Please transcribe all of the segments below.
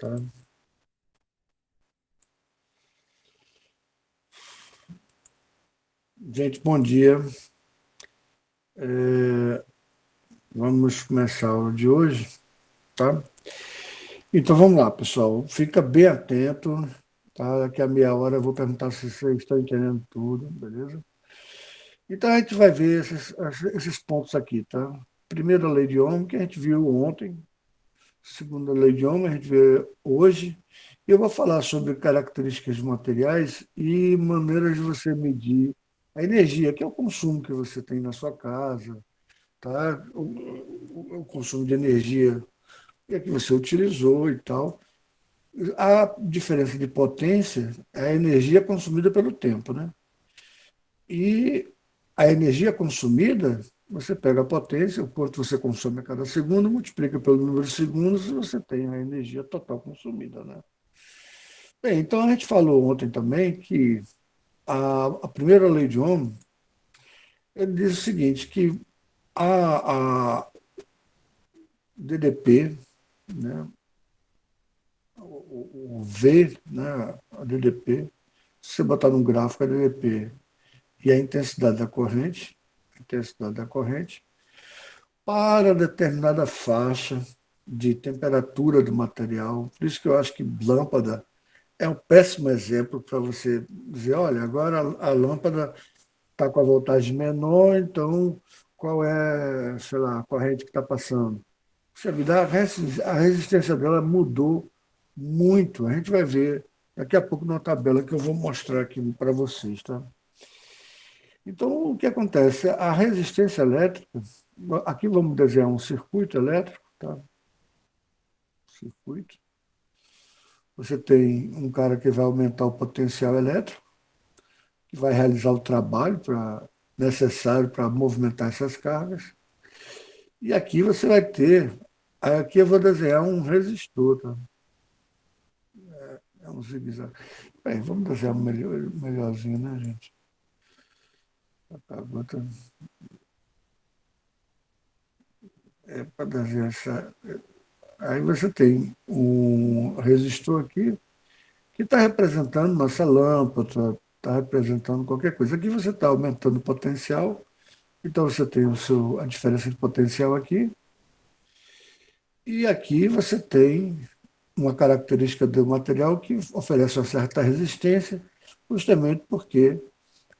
Tá? Gente, bom dia. Vamos começar a aula de hoje, tá? Então vamos lá, pessoal. Fica bem atento, tá? Daqui a meia hora eu vou perguntar se vocês estão entendendo tudo, beleza? Então a gente vai ver esses pontos aqui, tá? Primeira lei de Ohm, que a gente viu ontem. Segunda lei de Ohm, a gente vê hoje. E eu vou falar sobre características de materiais e maneiras de você medir a energia, que é o consumo que você tem na sua casa, tá? O consumo de energia que você utilizou e tal. A diferença de potência é a energia consumida pelo tempo, né? E a energia consumida, você pega a potência, o quanto você consome a cada segundo, multiplica pelo número de segundos e você tem a energia total consumida, né? Bem, então a gente falou ontem também que a primeira lei de Ohm, ele diz o seguinte, que a DDP, né, o V, né, a DDP, se você botar num gráfico a DDP e a intensidade da corrente, para determinada faixa de temperatura do material. Por isso que eu acho que lâmpada é um péssimo exemplo para você dizer, olha, agora a lâmpada está com a voltagem menor, então qual é, sei lá, a corrente que está passando? Puxa vida, a resistência dela mudou muito. A gente vai ver daqui a pouco numa tabela que eu vou mostrar aqui para vocês, tá? Então, o que acontece? A resistência elétrica, aqui vamos desenhar um circuito elétrico, tá? Circuito. Você tem um cara que vai aumentar o potencial elétrico, que vai realizar o trabalho necessário para movimentar essas cargas. E aqui você vai ter, aqui eu vou desenhar um resistor, tá? É um zigue-zague. Bem, vamos desenhar melhorzinho, né, gente? Acabou, para desenhar essa. Aí você tem um resistor aqui que está representando nossa lâmpada, está representando qualquer coisa. Aqui você está aumentando o potencial, então você tem a diferença de potencial aqui, e aqui você tem uma característica do material que oferece uma certa resistência, justamente porque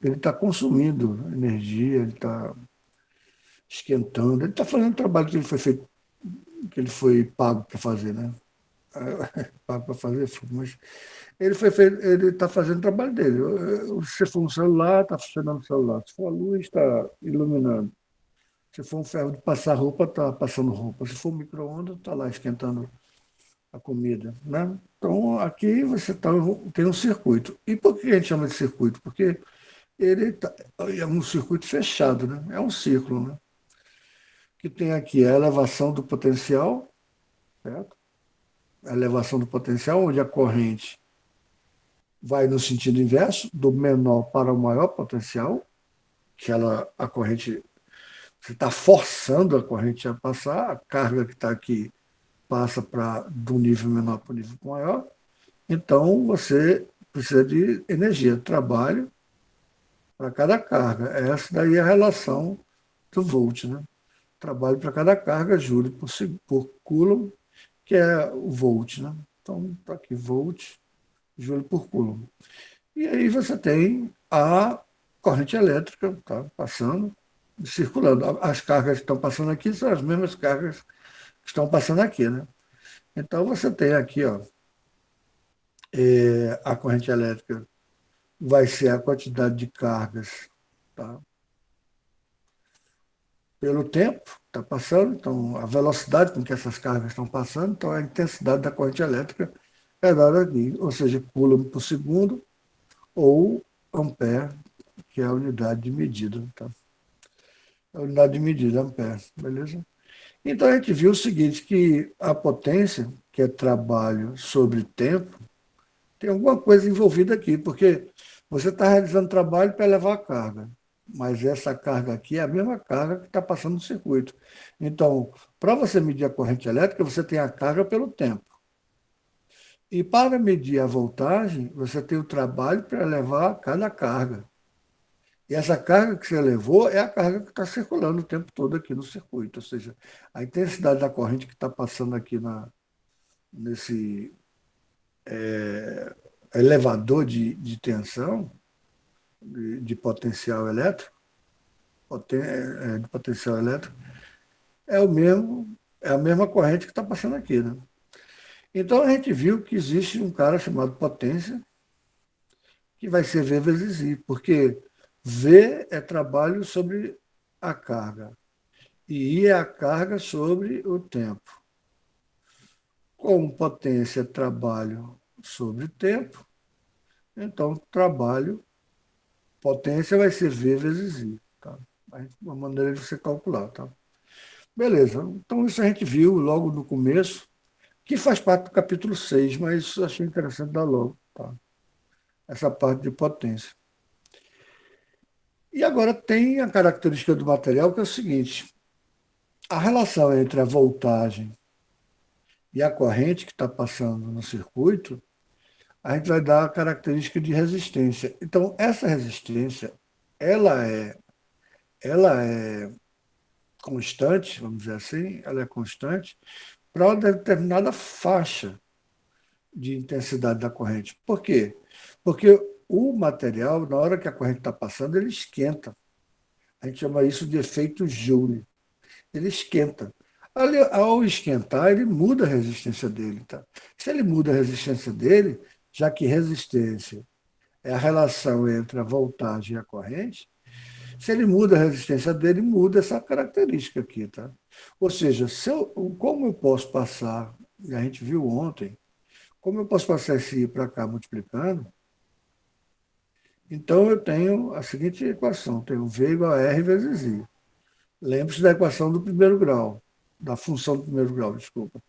ele está consumindo energia, ele está esquentando, ele está fazendo o trabalho que ele foi feito, que ele foi pago para fazer, né? Pago para fazer, mas ele está fazendo o trabalho dele. Se for um celular, está funcionando o celular. Se for a luz, está iluminando. Se for um ferro de passar roupa, está passando roupa. Se for um micro-ondas, está lá esquentando a comida, né? Então, aqui tem um circuito. E por que a gente chama de circuito? Porque é um circuito fechado, né? É um círculo, né? Que tem aqui a elevação do potencial, certo? A elevação do potencial, onde a corrente vai no sentido inverso, do menor para o maior potencial, a corrente, você está forçando a corrente a passar, a carga que está aqui passa do nível menor para o nível maior, então você precisa de energia, trabalho para cada carga. Essa daí é a relação do volt, né? Trabalho para cada carga, joule por coulomb, que é o volt, né? Então, está aqui, volt, joule por coulomb. E aí você tem a corrente elétrica tá, passando, circulando. As cargas que estão passando aqui são as mesmas cargas que estão passando aqui, né? Então você tem aqui, ó, a corrente elétrica vai ser a quantidade de cargas, tá? Pelo tempo está passando, então a velocidade com que essas cargas estão passando, então a intensidade da corrente elétrica é dada aqui, ou seja, coulomb por segundo ou ampere, que é a unidade de medida, tá? A unidade de medida, ampere, beleza? Então a gente viu o seguinte, que a potência, que é trabalho sobre tempo, tem alguma coisa envolvida aqui, porque você está realizando trabalho para levar a carga, mas essa carga aqui é a mesma carga que está passando no circuito. Então, para você medir a corrente elétrica, você tem a carga pelo tempo. E para medir a voltagem, você tem o trabalho para levar cada carga. E essa carga que você levou é a carga que está circulando o tempo todo aqui no circuito. Ou seja, a intensidade da corrente que está passando aqui nesse elevador de tensão, de potencial elétrico, de potencial elétrico, é o mesmo, é a mesma corrente que está passando aqui, né? Então a gente viu que existe um cara chamado potência, que vai ser V vezes I, porque V é trabalho sobre a carga e I é a carga sobre o tempo. Como potência é trabalho sobre tempo, então trabalho, potência vai ser V vezes I. Tá? Uma maneira de você calcular. Tá? Beleza, então isso a gente viu logo no começo, que faz parte do capítulo 6, mas achei interessante dar logo. Tá? Essa parte de potência. E agora tem a característica do material que é o seguinte: a relação entre a voltagem e a corrente que está passando no circuito, a gente vai dar a característica de resistência. Então, essa resistência, ela é, ela é constante, vamos dizer assim, ela é constante para uma determinada faixa de intensidade da corrente. Por quê? Porque o material, na hora que a corrente está passando, ele esquenta. A gente chama isso de efeito Joule. Ele esquenta. Ao esquentar, ele muda a resistência dele. Tá? Se ele muda a resistência dele, já que resistência é a relação entre a voltagem e a corrente, se ele muda a resistência dele, muda essa característica aqui. Tá? Ou seja, como eu posso passar, e a gente viu ontem, como eu posso passar esse I para cá multiplicando, então eu tenho a seguinte equação, tenho V igual a R vezes I. Lembre-se da equação do primeiro grau, da função do primeiro grau, desculpa.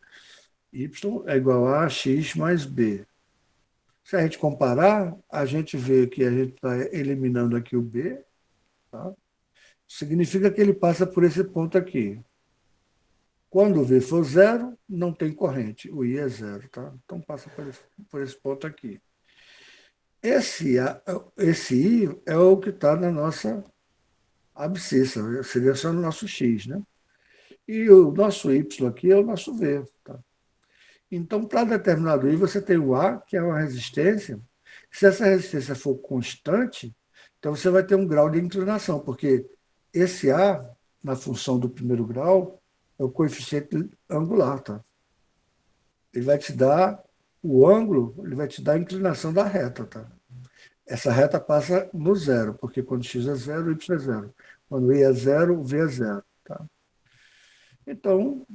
Y é igual a x mais b. Se a gente comparar, a gente vê que a gente está eliminando aqui o b, tá? Significa que ele passa por esse ponto aqui. Quando o v for zero, não tem corrente, o I é zero. Tá? Então passa por esse ponto aqui. Esse I é o que está na nossa abscissa, seria só no nosso x, né? E o nosso Y aqui é o nosso V. Tá? Então, para determinado I, você tem o A, que é uma resistência. Se essa resistência for constante, então você vai ter um grau de inclinação, porque esse A, na função do primeiro grau, é o coeficiente angular. Tá? Ele vai te dar o ângulo, ele vai te dar a inclinação da reta. Tá? Essa reta passa no zero, porque quando x é zero, y é zero. Quando i é zero, v é zero. Tá? Então,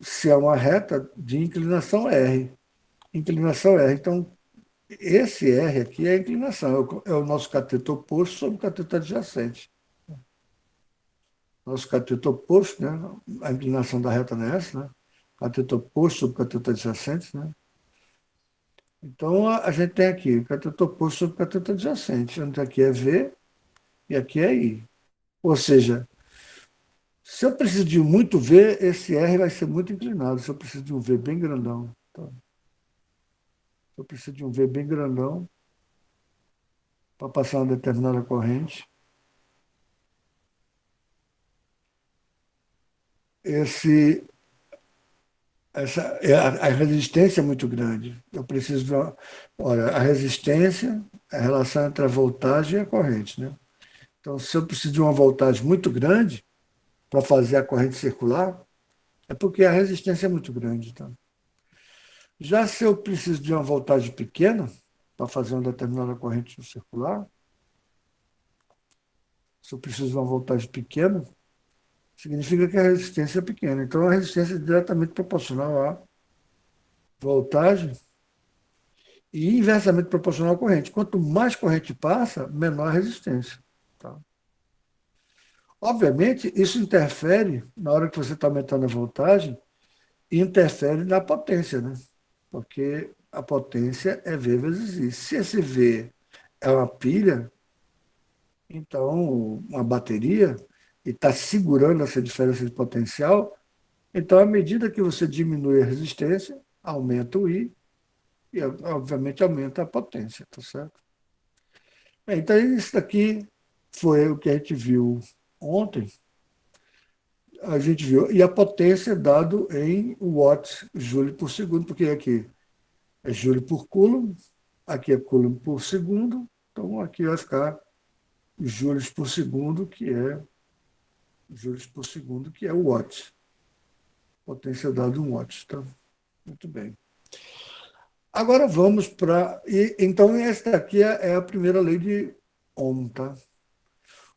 se é uma reta de inclinação R. Inclinação R. Então, esse R aqui é a inclinação, é o nosso cateto oposto sobre o cateto adjacente. Nosso cateto oposto, né? A inclinação da reta não é essa, né? Cateto oposto sobre o cateto adjacente, né? Então, a gente tem aqui o cateto oposto sobre o cateto adjacente, onde aqui é V e aqui é I. Ou seja, se eu preciso de muito V, esse R vai ser muito inclinado. Se eu preciso de um V bem grandão, tá? Se eu preciso de um V bem grandão para passar uma determinada corrente, esse a resistência é muito grande. Eu preciso de uma, olha, a resistência é a relação entre a voltagem e a corrente, né? Então, se eu preciso de uma voltagem muito grande para fazer a corrente circular, é porque a resistência é muito grande, tá? Já se eu preciso de uma voltagem pequena para fazer uma determinada corrente circular, se eu preciso de uma voltagem pequena, significa que a resistência é pequena. Então, a resistência é diretamente proporcional à voltagem e inversamente proporcional à corrente. Quanto mais corrente passa, menor a resistência. Tá? Obviamente, isso interfere, na hora que você está aumentando a voltagem, interfere na potência, né? Porque a potência é V vezes I. Se esse V é uma pilha, então uma bateria, e está segurando essa diferença de potencial, então à medida que você diminui a resistência, aumenta o I, e obviamente aumenta a potência, tá certo? Bem, então isso daqui foi o que a gente viu ontem. A gente viu, e a potência é dado em watts, joule por segundo, porque aqui é joule por coulomb, aqui é coulomb por segundo, então aqui vai ficar joules por segundo, que é o watt. Potência dada em watts, tá? Muito bem. Agora vamos para. Então, esta aqui é a primeira lei de Ohm, tá?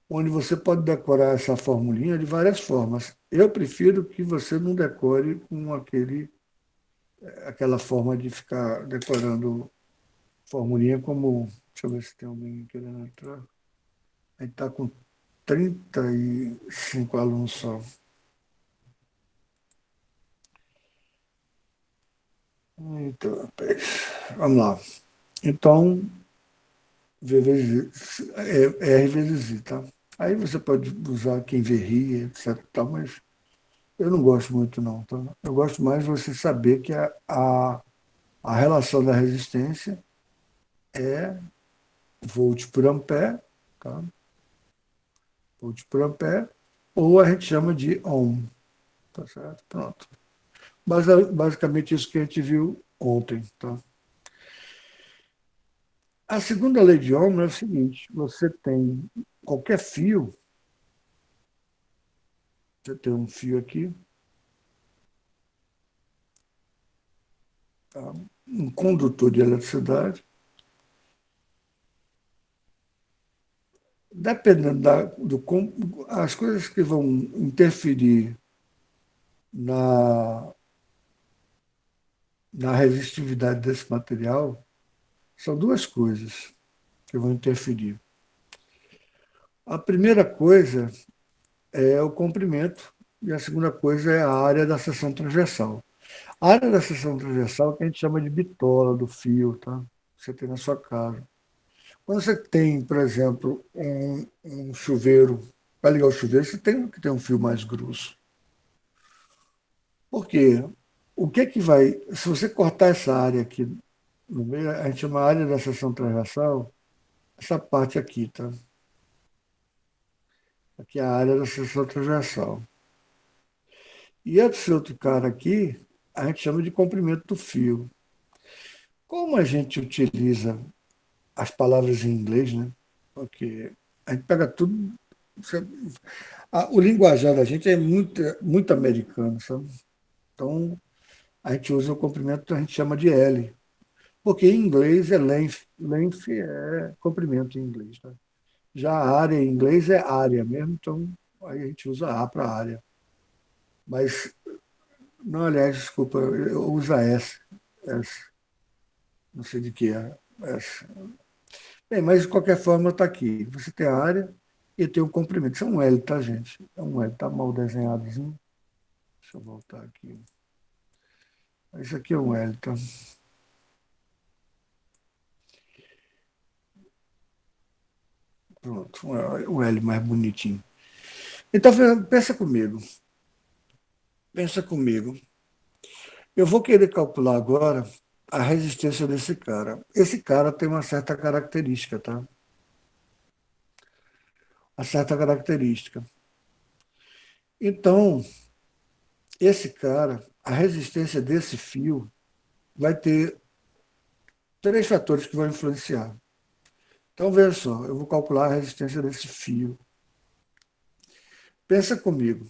Onde você pode decorar essa formulinha de várias formas. Eu prefiro que você não decore com aquela forma de ficar decorando formulinha como. Deixa eu ver se tem alguém querendo entrar. A gente está com 35 alunos só. Então, rapaz, vamos lá. Então, V vezes, R vezes I, tá? Aí você pode usar quem vê ri, etc. Tal, mas eu não gosto muito, não. Tá? Eu gosto mais de você saber que a relação da resistência é volt por ampere, tá? Volt por ampere, ou a gente chama de ohm, tá certo? Pronto. Basicamente isso que a gente viu ontem, tá? A segunda lei de Ohm é o seguinte: você tem qualquer fio, você tem um fio aqui, tá? Um condutor de eletricidade. Dependendo as coisas que vão interferir na, na resistividade desse material são duas coisas que vão interferir. A primeira coisa é o comprimento e a segunda coisa é a área da seção transversal. A área da seção transversal é o que a gente chama de bitola do fio, tá? Você tem na sua casa. Quando você tem, por exemplo, um chuveiro, para ligar o chuveiro, você tem que ter um fio mais grosso. Por quê? O que é que vai. Se você cortar essa área aqui no meio, a gente chama área da seção transversal, essa parte aqui, tá? Aqui é a área da seção transversal. E esse outro cara aqui, a gente chama de comprimento do fio. Como a gente utiliza as palavras em inglês, né? Porque a gente pega tudo. O linguajar da gente é muito, muito americano, sabe? Então, a gente usa o comprimento, a gente chama de L. Porque em inglês é length. Length é comprimento em inglês. Tá? Já a área em inglês é área mesmo, então aí a gente usa A para área. Mas, não, aliás, desculpa, eu uso a S. S. Não sei de que é. S. Bem, mas de qualquer forma está aqui. Você tem a área e tem o comprimento. Isso é um L, tá, gente? É um L, tá mal desenhadozinho. Deixa eu voltar aqui. Isso aqui é um L, tá? Pronto, um L mais bonitinho. Então, pensa comigo. Pensa comigo. Eu vou querer calcular agora a resistência desse cara. Esse cara tem uma certa característica, tá? Uma certa característica. Então, esse cara, a resistência desse fio vai ter três fatores que vão influenciar. Então, veja só, eu vou calcular a resistência desse fio. Pensa comigo.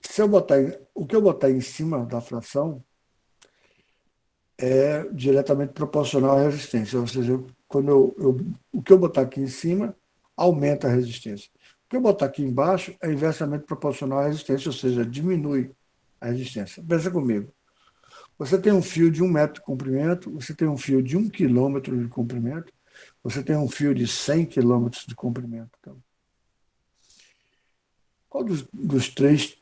Se eu botar, o que eu botar em cima da fração é diretamente proporcional à resistência. Ou seja, o que eu botar aqui em cima aumenta a resistência. O que eu botar aqui embaixo é inversamente proporcional à resistência, ou seja, diminui a resistência. Pensa comigo. Você tem um fio de 1 metro de comprimento, você tem um fio de 1 quilômetro de comprimento, você tem um fio de 100 quilômetros de comprimento. Então, qual dos três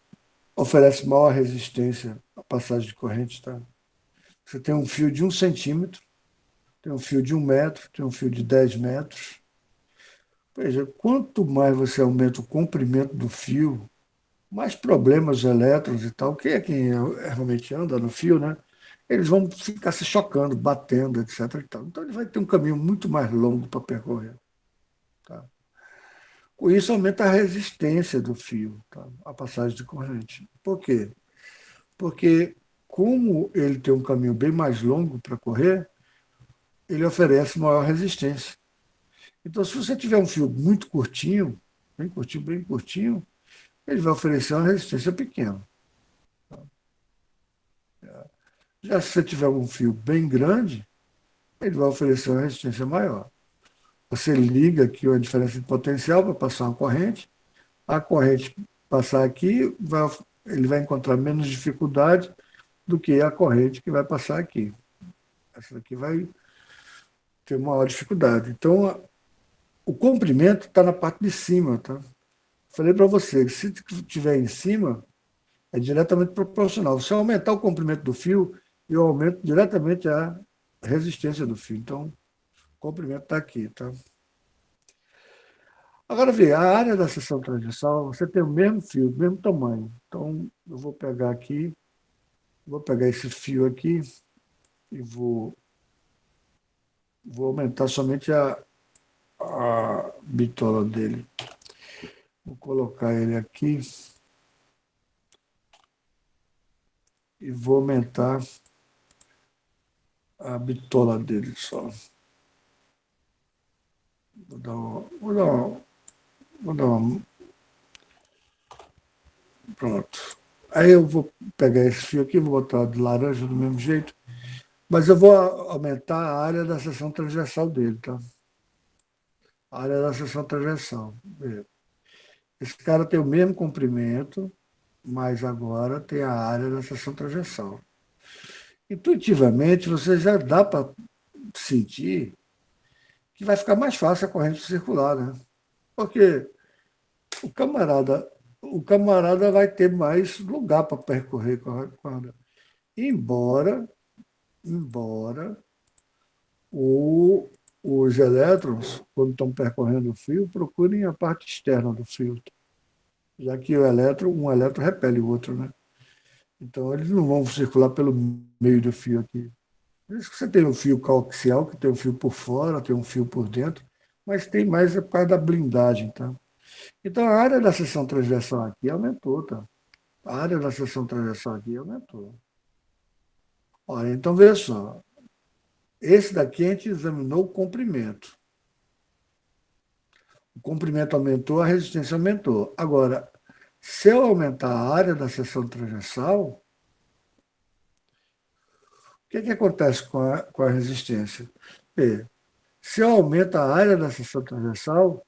oferece maior resistência à passagem de corrente? Tá? Você tem um fio de 1 centímetro, tem um fio de 1 metro, tem um fio de 10 metros. Veja, quanto mais você aumenta o comprimento do fio, mais problemas elétricos e tal, quem é quem realmente anda no fio, né? eles vão ficar se chocando, batendo, etc. e tal. Então ele vai ter um caminho muito mais longo para percorrer. Tá? Com isso aumenta a resistência do fio, tá? A passagem de corrente. Por quê? Porque como ele tem um caminho bem mais longo para correr, ele oferece maior resistência. Então, se você tiver um fio muito curtinho, bem curtinho, ele vai oferecer uma resistência pequena. Já se você tiver um fio bem grande, ele vai oferecer uma resistência maior. Você liga aqui a diferença de potencial para passar uma corrente, a corrente passar aqui, ele vai encontrar menos dificuldade do que a corrente que vai passar aqui. Essa daqui vai ter maior dificuldade. Então, o comprimento está na parte de cima. Tá? Falei para você, que se estiver em cima, é diretamente proporcional. Se eu aumentar o comprimento do fio, eu aumento diretamente a resistência do fio. Então, o comprimento está aqui. Tá? Agora, vê, a área da seção transversal, você tem o mesmo fio, o mesmo tamanho. Então, eu vou pegar aqui, vou pegar esse fio aqui e vou aumentar somente a bitola dele. Vou colocar ele aqui e vou aumentar a bitola dele só. Vou dar uma. Pronto. Aí eu vou pegar esse fio aqui, vou botar de laranja do mesmo jeito, mas eu vou aumentar a área da seção transversal dele, tá? A área da seção transversal. Esse cara tem o mesmo comprimento, mas agora tem a área da seção transversal. Intuitivamente, você já dá para sentir que vai ficar mais fácil a corrente circular, né? Porque o camarada, o camarada vai ter mais lugar para percorrer com a corda. Embora o, os elétrons, quando estão percorrendo o fio, procurem a parte externa do fio, já que um elétron repele o outro, né? Então eles não vão circular pelo meio do fio aqui. Por isso que você tem um fio coaxial, que tem um fio por fora, tem um fio por dentro, mas tem mais por causa da blindagem, tá? Então a área da seção transversal aqui aumentou, tá? A área da seção transversal aqui aumentou. Olha, então veja só. Esse daqui a gente examinou o comprimento. O comprimento aumentou, a resistência aumentou. Agora, se eu aumentar a área da seção transversal, o que acontece com a resistência? Se eu aumento a área da seção transversal,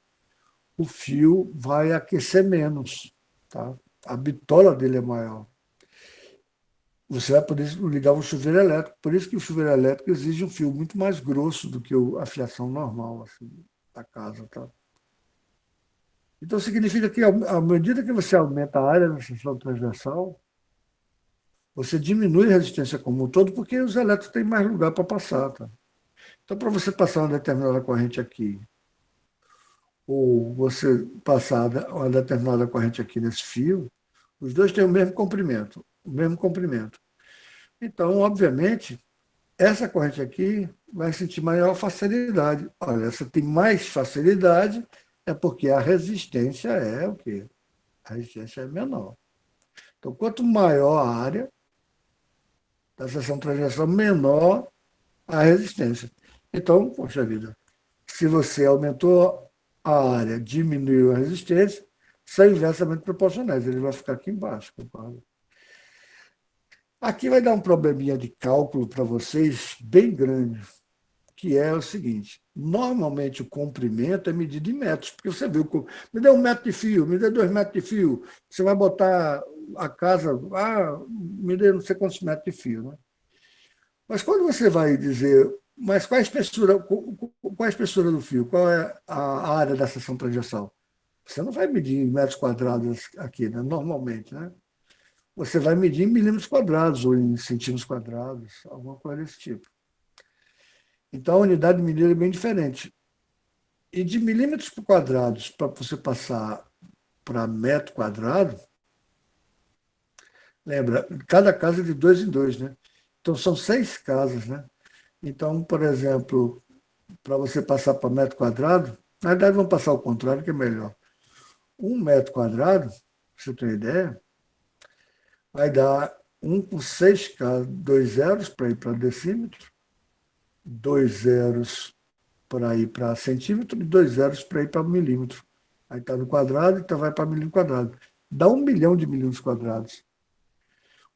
o fio vai aquecer menos. Tá? A bitola dele é maior. Você vai poder ligar um chuveiro elétrico. Por isso que o chuveiro elétrico exige um fio muito mais grosso do que a fiação normal assim, da casa. Tá? Então significa que, à medida que você aumenta a área da seção transversal, você diminui a resistência como um todo, porque os elétrons têm mais lugar para passar. Tá? Então, para você passar uma determinada corrente aqui, ou você passar uma determinada corrente aqui nesse fio, os dois têm o mesmo comprimento, o mesmo comprimento. Então, obviamente, essa corrente aqui vai sentir maior facilidade. Olha, essa tem mais facilidade é porque a resistência é o quê? A resistência é menor. Então, quanto maior a área da seção transversal, menor a resistência. Então, poxa vida, se você aumentou a área, diminuiu a resistência, são inversamente proporcionais. Ele vai ficar aqui embaixo, concorda? Aqui vai dar um probleminha de cálculo para vocês bem grande, que é o seguinte: normalmente o comprimento é medido em metros, porque você viu, me dê 1 metro de fio, me dê 2 metros de fio, você vai botar a casa, me dê não sei quantos metros de fio. Né? Mas quando você vai dizer, mas qual a espessura do fio? Qual é a área da seção transversal? Você não vai medir em metros quadrados aqui, né? Normalmente, né? Você vai medir em milímetros quadrados ou em centímetros quadrados, alguma coisa desse tipo. Então, a unidade de medida é bem diferente. E de milímetros quadrados, para você passar para metro quadrado, lembra, cada casa é de 2 em 2, né? Então, são 6 casas, né? Então, por exemplo, para você passar para metro quadrado, na verdade, vamos passar ao contrário, que é melhor. 1 metro quadrado, pra você ter uma ideia, vai dar 1 com 6 casas, 2 zeros para ir para decímetro, 2 zeros para ir para centímetro e 2 zeros para ir para milímetro. Aí está no quadrado, então vai para milímetro quadrado. Dá 1 milhão de milímetros quadrados.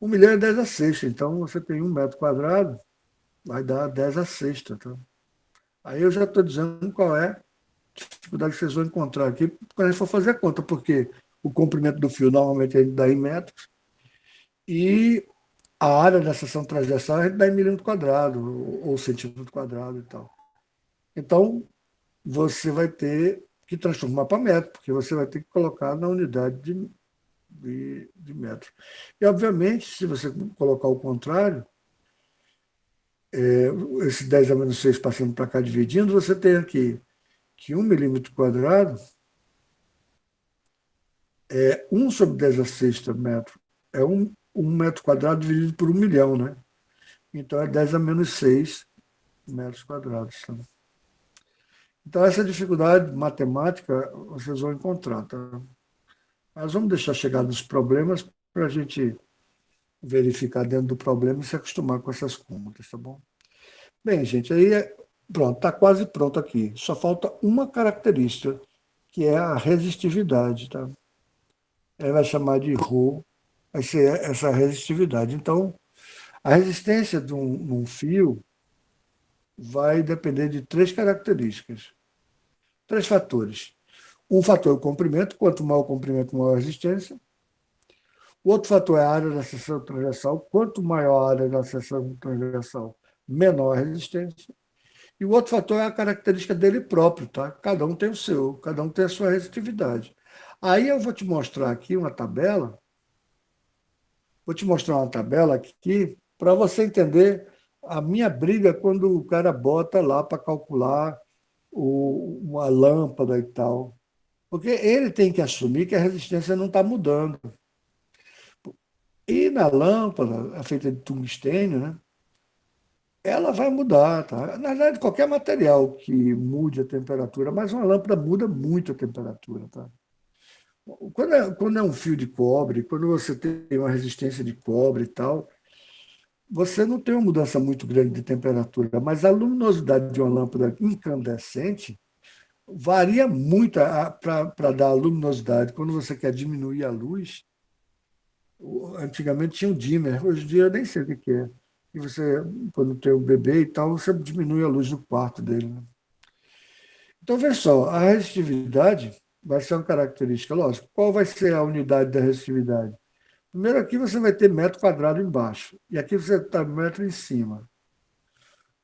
1 milhão é 10 a sexta, então você tem 1 metro quadrado, vai dar 10 a sexta. Tá? Aí eu já estou dizendo qual é a dificuldade que vocês vão encontrar aqui quando a gente for fazer a conta, porque o comprimento do fio normalmente a gente dá em metros e a área da seção transversal a gente dá em milímetro quadrado ou centímetro quadrado e tal. Então, você vai ter que transformar para metro, porque você vai ter que colocar na unidade de metro. E, obviamente, se você colocar o contrário, esse 10 a menos 6 passando para cá dividindo, você tem aqui que 1 milímetro quadrado é 1 sobre 10 a sexta metro. É um metro quadrado dividido por 1 milhão, né? Então é 10 a menos 6 metros quadrados. Tá? Então, essa dificuldade matemática vocês vão encontrar. Tá? Mas vamos deixar chegar nos problemas para a gente verificar dentro do problema e se acostumar com essas contas, tá bom? Bem, gente, aí pronto, está quase pronto aqui. Só falta uma característica, que é a resistividade, tá? Aí vai chamar de ρ, vai ser essa resistividade. Então, a resistência de um fio vai depender de 3 características, 3 fatores. Um fator é o comprimento, quanto maior o comprimento, maior a resistência. O outro fator é a área da seção transversal. Quanto maior a área da seção transversal, menor a resistência. E o outro fator é a característica dele próprio, tá? Cada um tem o seu, cada um tem a sua resistividade. Aí eu vou te mostrar aqui uma tabela, aqui para você entender a minha briga quando o cara bota lá para calcular uma lâmpada e tal. Porque ele tem que assumir que a resistência não está mudando. E na lâmpada, feita de tungstênio, né, ela vai mudar. Tá? Na verdade, qualquer material que mude a temperatura, mas uma lâmpada muda muito a temperatura. Tá? Quando é um fio de cobre, quando você tem uma resistência de cobre e tal, você não tem uma mudança muito grande de temperatura, mas a luminosidade de uma lâmpada incandescente varia muito para dar a luminosidade. Quando você quer diminuir a luz, antigamente tinha o dimmer, hoje em dia eu nem sei o que é. E você, quando tem um bebê e tal, você diminui a luz do quarto dele. Né? Então, veja só, a resistividade vai ser uma característica, lógico. Qual vai ser a unidade da resistividade? Primeiro aqui você vai ter metro quadrado embaixo, e aqui você está metro em cima.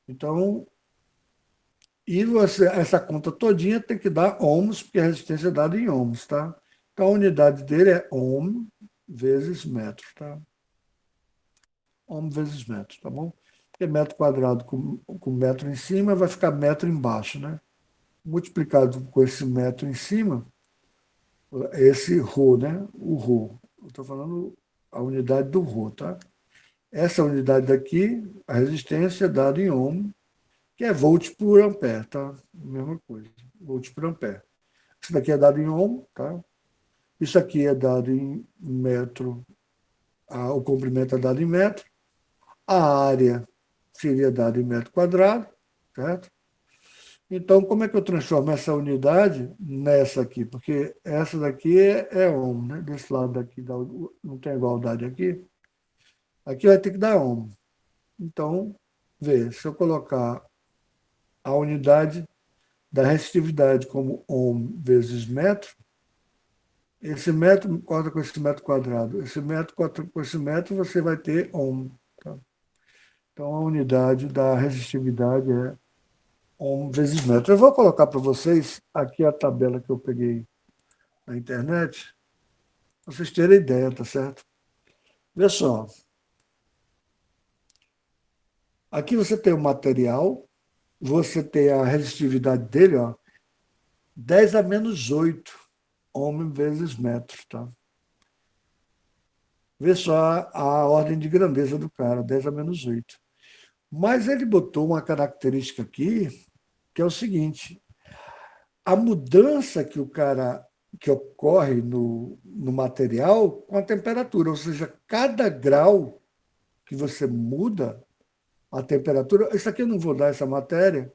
Então, essa conta todinha tem que dar ohms, porque a resistência é dada em ohms, tá? Então, a unidade dele é ohm vezes metro, tá? Ohm vezes metro, tá bom? Porque metro quadrado com metro em cima vai ficar metro embaixo, né? Multiplicado com esse metro em cima, esse ρ, né? O ρ. Eu estou falando a unidade do ρ, tá? Essa unidade daqui, a resistência é dada em ohm, que é volt por ampere, tá? Mesma coisa, volt por ampere. Isso daqui é dado em ohm, tá? Isso aqui é dado em metro, o comprimento é dado em metro, a área seria dada em metro quadrado, certo? Então, como é que eu transformo essa unidade nessa aqui? Porque essa daqui é ohm, né? Desse lado daqui não tem igualdade aqui. Aqui vai ter que dar ohm. Então, vê, se eu colocar a unidade da resistividade como ohm vezes metro, esse metro corta com esse metro quadrado. Esse metro corta com esse metro, você vai ter ohm. Tá? Então, a unidade da resistividade é ohm vezes metro. Eu vou colocar para vocês aqui a tabela que eu peguei na internet, para vocês terem ideia, tá certo? Vê só. Aqui você tem o material, você tem a resistividade dele, ó, 10 a menos 8 ohm vezes metro, tá? Vê só a ordem de grandeza do cara, 10 a -8. Mas ele botou uma característica aqui, que é o seguinte: a mudança que ocorre no material com a temperatura, ou seja, cada grau que você muda a temperatura. Isso aqui eu não vou dar essa matéria,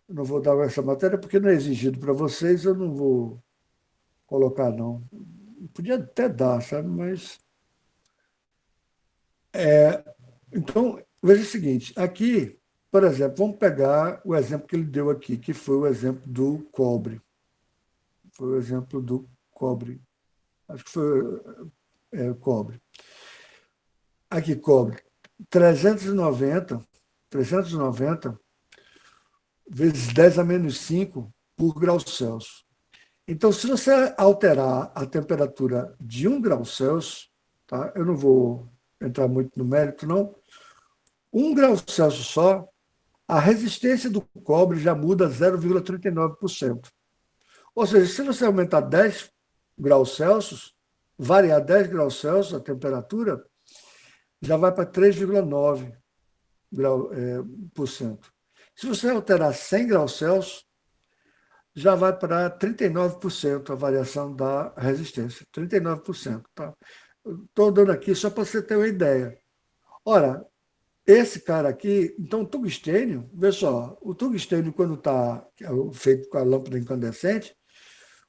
eu não vou dar essa matéria porque não é exigido para vocês, eu não vou colocar, não. Podia até dar, sabe? Mas. Então, veja o seguinte: aqui, por exemplo, vamos pegar o exemplo que ele deu aqui, que foi o exemplo do cobre. Foi o exemplo do cobre. Acho que foi cobre. Aqui, cobre. 390 vezes 10 a -5 por grau Celsius. Então, se você alterar a temperatura de 1 grau Celsius, tá? Eu não vou entrar muito no mérito, não. 1 grau Celsius só, a resistência do cobre já muda 0,39%. Ou seja, se você aumentar 10 graus Celsius, variar 10 graus Celsius a temperatura, já vai para 3,9%. Se você alterar 100 graus Celsius, já vai para 39% a variação da resistência. 39%. Tá? Estou dando aqui só para você ter uma ideia. Ora, esse cara aqui, então o tungstênio, vê só, o tungstênio, quando está feito com a lâmpada incandescente,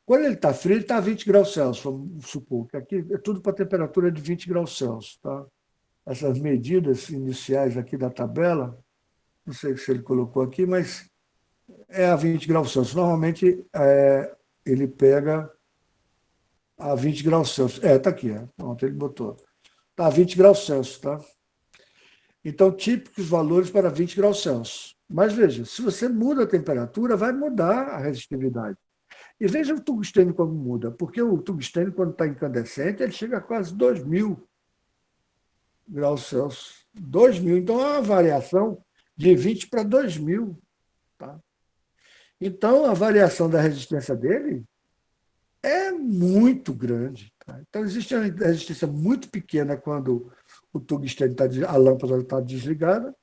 quando ele está frio, ele está a 20 graus Celsius, vamos supor, que aqui é tudo para temperatura de 20 graus Celsius. Tá? Essas medidas iniciais aqui da tabela, não sei se ele colocou aqui, mas é a 20 graus Celsius. Normalmente ele pega a 20 graus Celsius. Está aqui, pronto, ele botou. Está a 20 graus Celsius, tá? Então, típicos valores para 20 graus Celsius. Mas veja, se você muda a temperatura, vai mudar a resistividade. E veja o tungstênio como muda, porque o tungstênio, quando está incandescente, ele chega a quase 2.000 graus Celsius. 2.000. Então, é uma variação de 20 para 2.000. Tá? Então, a variação da resistência dele é muito grande. Tá? Então, existe uma resistência muito pequena quando o tungstênio a lâmpada está desligada,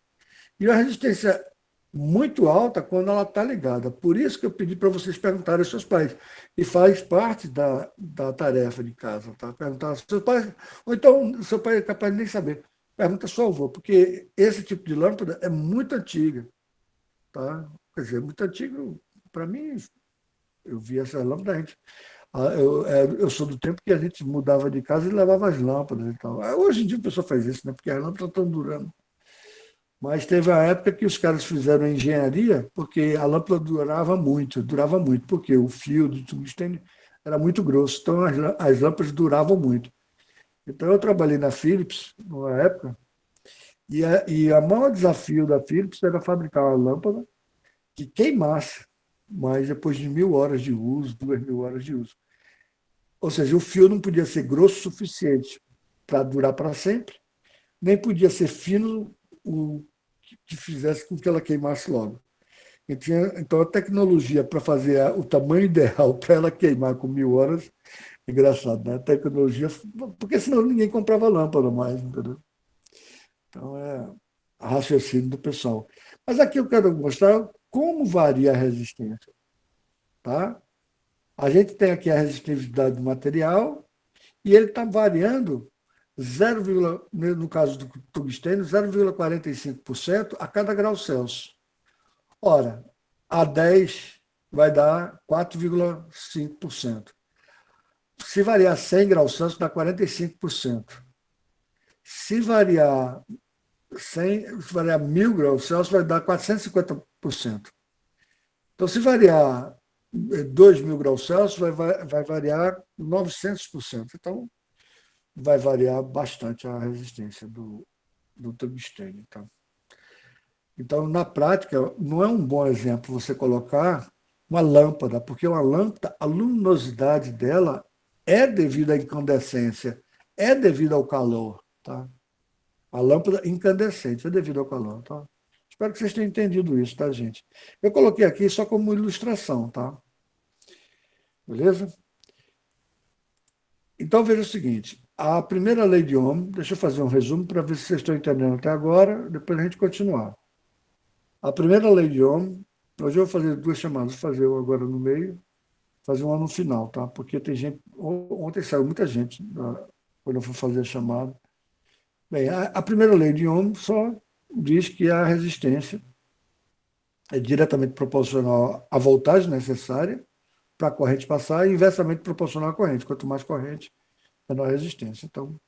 e uma resistência muito alta quando ela está ligada. Por isso que eu pedi para vocês perguntarem aos seus pais. E faz parte da tarefa de casa. Tá? Perguntar aos seus pais, ou então o seu pai é capaz de nem saber. Pergunta só ao avô, porque esse tipo de lâmpada é muito antiga. Tá? Quer dizer, muito antigo, para mim, eu vi essa lâmpada, eu sou do tempo que a gente mudava de casa e levava as lâmpadas e tal. Hoje em dia a pessoa faz isso, né? Porque as lâmpadas estão durando. Mas teve a época que os caras fizeram engenharia, porque a lâmpada durava muito, porque o fio do tungstênio era muito grosso, então as lâmpadas duravam muito. Então eu trabalhei na Philips, numa época, e a maior desafio da Philips era fabricar uma lâmpada que queimasse, mas depois de 1.000 horas de uso, 2.000 horas de uso. Ou seja, o fio não podia ser grosso o suficiente para durar para sempre, nem podia ser fino o que fizesse com que ela queimasse logo. Então, a tecnologia para fazer o tamanho ideal para ela queimar com 1.000 horas, engraçado, né? A tecnologia, porque senão ninguém comprava lâmpada mais, entendeu? Então, é raciocínio do pessoal. Mas aqui eu quero mostrar como varia a resistência. Tá? A gente tem aqui a resistividade do material e ele está variando 0, no caso do tungstênio, 0,45% a cada grau Celsius. Ora, a 10 vai dar 4,5%. Se variar 100 graus Celsius, dá 45%. Se variar 1.000 graus Celsius, vai dar 450%. Então, se variar 2.000 graus Celsius, vai variar 900%. Então, vai variar bastante a resistência do tungstênio. Tá? Então, na prática, não é um bom exemplo você colocar uma lâmpada, porque uma lâmpada, a luminosidade dela é devido à incandescência, é devido ao calor. Tá? A lâmpada incandescente é devido ao calor. Tá? Espero que vocês tenham entendido isso, tá, gente? Eu coloquei aqui só como ilustração, tá? Beleza? Então, veja o seguinte: A primeira lei de Ohm, deixa eu fazer um resumo para ver se vocês estão entendendo até agora, depois a gente continuar. A primeira lei de Ohm, hoje eu vou fazer duas chamadas, vou fazer uma agora no meio, fazer uma no final, tá? Porque tem gente, ontem saiu muita gente quando eu fui fazer a chamada. Bem, a primeira lei de Ohm só diz que a resistência é diretamente proporcional à voltagem necessária para a corrente passar e inversamente proporcional à corrente. Quanto mais corrente, menor a resistência. Então,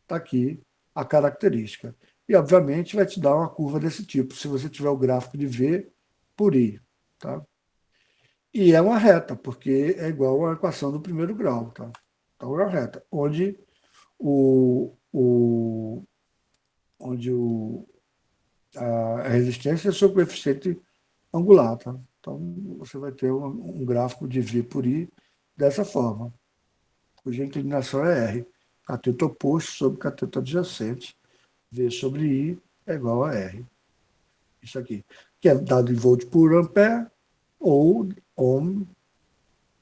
está aqui a característica. E, obviamente, vai te dar uma curva desse tipo, se você tiver o gráfico de V por I. Tá? E é uma reta, porque é igual à equação do primeiro grau. Tá? Então, é uma reta, o, o, onde a resistência é o seu coeficiente angular. Tá? Então, você vai ter um gráfico de V por I dessa forma, cuja inclinação é R. Cateto oposto sobre cateto adjacente. V sobre I é igual a R. Isso aqui. Que é dado em volt por ampere ou ohm.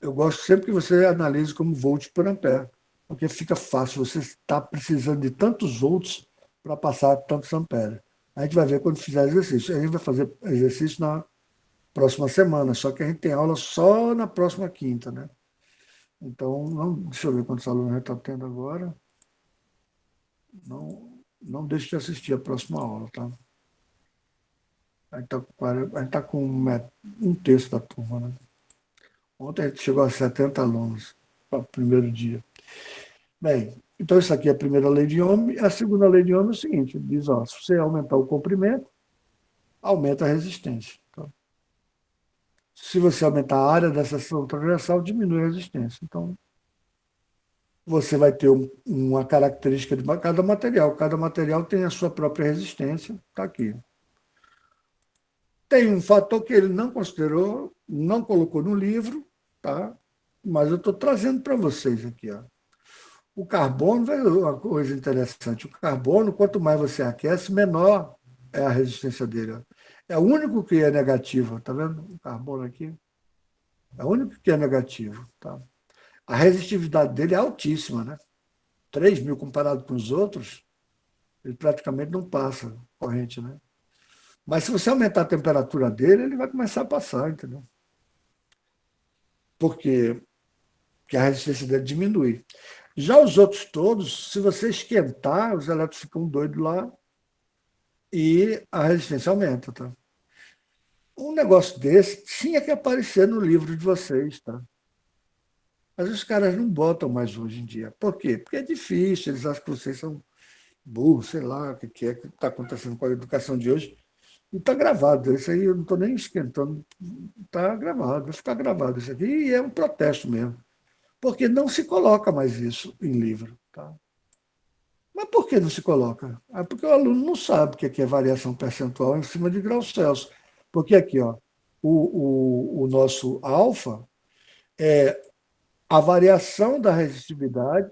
Eu gosto sempre que você analise como volt por ampere, porque fica fácil. Você está precisando de tantos volts para passar tantos amperes. A gente vai ver quando fizer exercício. A gente vai fazer exercício na próxima semana, só que a gente tem aula só na próxima quinta, né? Então, não, deixa eu ver quantos alunos a gente está tendo agora. Não deixe de assistir a próxima aula, tá? A gente tá com um terço da turma, né? Ontem a gente chegou a 70 alunos para o primeiro dia. Bem, então isso aqui é a primeira lei de Ohm. A segunda lei de Ohm é o seguinte, diz, ó, se você aumentar o comprimento, aumenta a resistência. Então, se você aumentar a área da seção transversal, diminui a resistência. Então, você vai ter uma característica de cada material. Cada material tem a sua própria resistência. Está aqui. Tem um fator que ele não considerou, não colocou no livro, tá? Mas eu estou trazendo para vocês aqui. Ó. O carbono, é uma coisa interessante. O carbono, quanto mais você aquece, menor é a resistência dele. Ó. É o único que é negativo, tá vendo? O carbono aqui é o único que é negativo. Tá? A resistividade dele é altíssima, né? 3.000 comparado com os outros, ele praticamente não passa corrente, né? Mas se você aumentar a temperatura dele, ele vai começar a passar, entendeu? Por quê? Porque a resistência dele diminui. Já os outros todos, se você esquentar, os elétrons ficam doidos lá e a resistência aumenta, tá? Um negócio desse tinha que aparecer no livro de vocês, tá? Mas os caras não botam mais hoje em dia. Por quê? Porque é difícil, eles acham que vocês são burros, sei lá o que é que está acontecendo com a educação de hoje. E está gravado, isso aí eu não estou nem esquentando, está gravado, vai ficar gravado isso aqui, e é um protesto mesmo. Porque não se coloca mais isso em livro. Tá? Mas por que não se coloca? É porque o aluno não sabe o que é variação percentual em cima de graus Celsius. Porque aqui, ó, o nosso alfa é a variação da resistividade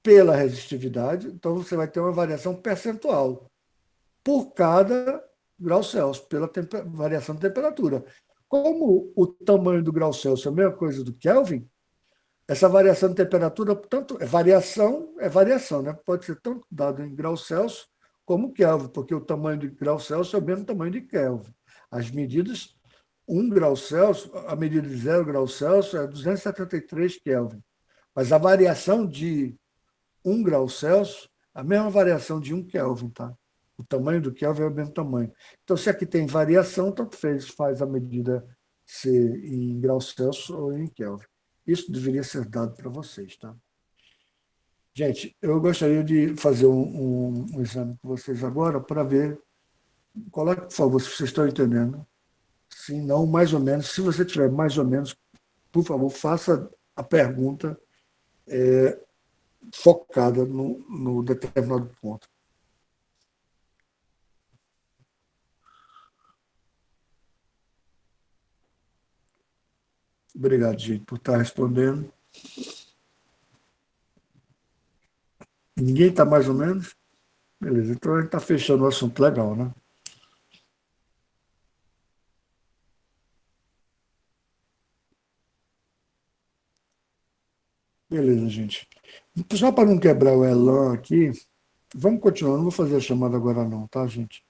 pela resistividade, então você vai ter uma variação percentual por cada grau Celsius, pela variação de temperatura. Como o tamanho do grau Celsius é a mesma coisa do Kelvin, essa variação de temperatura, tanto é variação, né? Pode ser tanto dado em graus Celsius como Kelvin, porque o tamanho de grau Celsius é o mesmo tamanho de Kelvin. As medidas, 1 grau Celsius, a medida de 0 graus Celsius é 273 Kelvin. Mas a variação de 1 grau Celsius, a mesma variação de 1 Kelvin, tá? O tamanho do Kelvin é o mesmo tamanho. Então, se aqui tem variação, tanto faz a medida ser em graus Celsius ou em Kelvin. Isso deveria ser dado para vocês, tá? Gente, eu gostaria de fazer um exame com vocês agora para ver. Coloque, por favor, se vocês estão entendendo. Se não, mais ou menos. Se você tiver mais ou menos, por favor, faça a pergunta focada no determinado ponto. Obrigado, gente, por estar respondendo. Ninguém está mais ou menos? Beleza, então a gente está fechando o assunto legal, né? Beleza, gente. Só para não quebrar o elan aqui, vamos continuar. Não vou fazer a chamada agora, não, tá, gente?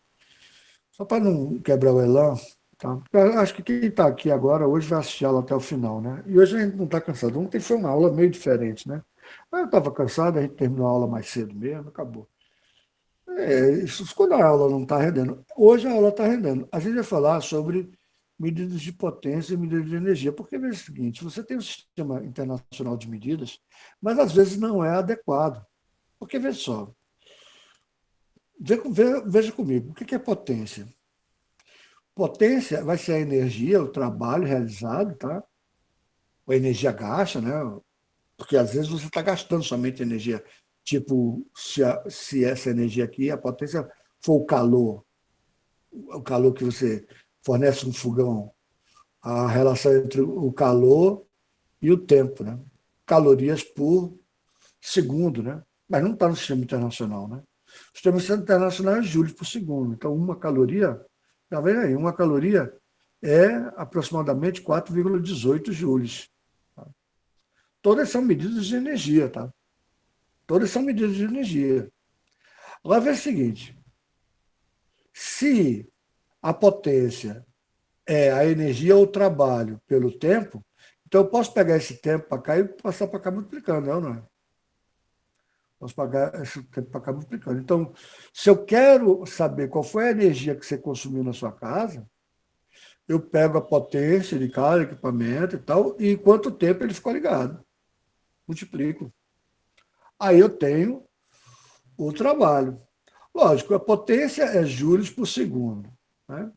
Só para não quebrar o elan, tá? Eu acho que quem está aqui agora hoje vai assistir a aula até o final, né? E hoje a gente não está cansado. Ontem foi uma aula meio diferente, né? Eu estava cansado, a gente terminou a aula mais cedo mesmo, acabou. Isso quando a aula não está rendendo. Hoje a aula está rendendo. A gente vai falar sobre medidas de potência e medidas de energia, porque veja o seguinte, você tem um sistema internacional de medidas, mas às vezes não é adequado. Porque, veja só, veja comigo, o que é potência? Potência vai ser a energia, o trabalho realizado, tá? Ou a energia gasta, né? Porque às vezes você está gastando somente energia. Tipo, se essa energia aqui, a potência for o calor que você fornece um fogão, a relação entre o calor e o tempo, né? Calorias por segundo, né? Mas não está no sistema internacional, né? O sistema internacional é joules por segundo. Então, uma caloria, tá vendo aí? Uma caloria é aproximadamente 4,18 joules. Tá? Todas são medidas de energia, tá? Todas são medidas de energia. Agora, veja o seguinte: se a potência é a energia ou o trabalho pelo tempo, então eu posso pegar esse tempo para cá e passar para cá multiplicando, não é? Posso pagar esse tempo para cá multiplicando. Então, se eu quero saber qual foi a energia que você consumiu na sua casa, eu pego a potência de cada equipamento e tal, e quanto tempo ele ficou ligado. Multiplico. Aí eu tenho o trabalho. Lógico, a potência é joules por segundo. Né?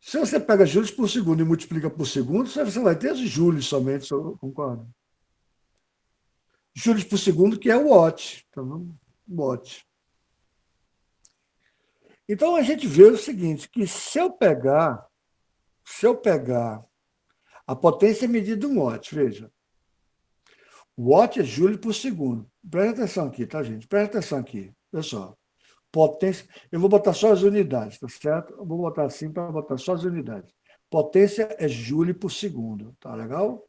Se você pega joules por segundo e multiplica por segundo, você vai ter joules somente, concorda? Joules por segundo, que é o watt. Então, watt. Então a gente vê o seguinte, que se eu pegar a potência é medida em watt, veja. Watt é joule por segundo. Presta atenção aqui, tá, gente? Presta atenção aqui. Olha só. Potência. Eu vou botar só as unidades, tá certo? Eu vou botar assim para botar só as unidades. Potência é joule por segundo. Tá legal?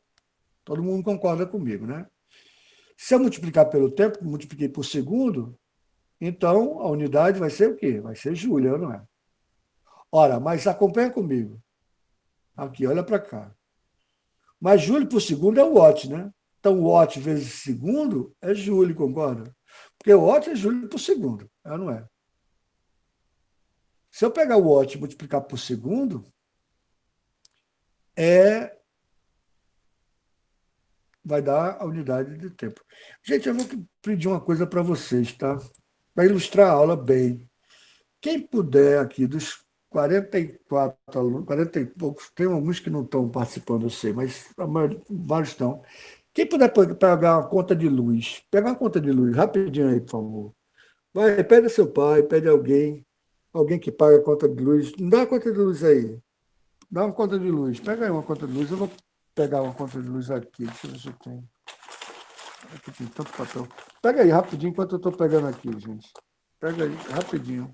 Todo mundo concorda comigo, né? Se eu multiplicar pelo tempo, multipliquei por segundo, então a unidade vai ser o quê? Vai ser joule, não é? Ora, mas acompanha comigo. Aqui, olha para cá. Mas joule por segundo é o watt, né? Então, watt vezes segundo é joule, concorda? Porque watt é joule por segundo, não é? Se eu pegar o watt e multiplicar por segundo, é, vai dar a unidade de tempo. Gente, eu vou pedir uma coisa para vocês, tá? Para ilustrar a aula bem. Quem puder aqui, dos 44 alunos, 40 e poucos, tem alguns que não estão participando, eu sei, mas vários estão. Quem puder pegar uma conta de luz, pega uma conta de luz, rapidinho aí, por favor. Vai, pede seu pai, pede alguém que paga a conta de luz. Não dá a conta de luz aí. Dá uma conta de luz. Pega aí uma conta de luz. Eu vou pegar uma conta de luz aqui. Deixa eu ver se eu tenho. Aqui tem tanto papel. Pega aí rapidinho enquanto eu estou pegando aqui, gente. Pega aí rapidinho.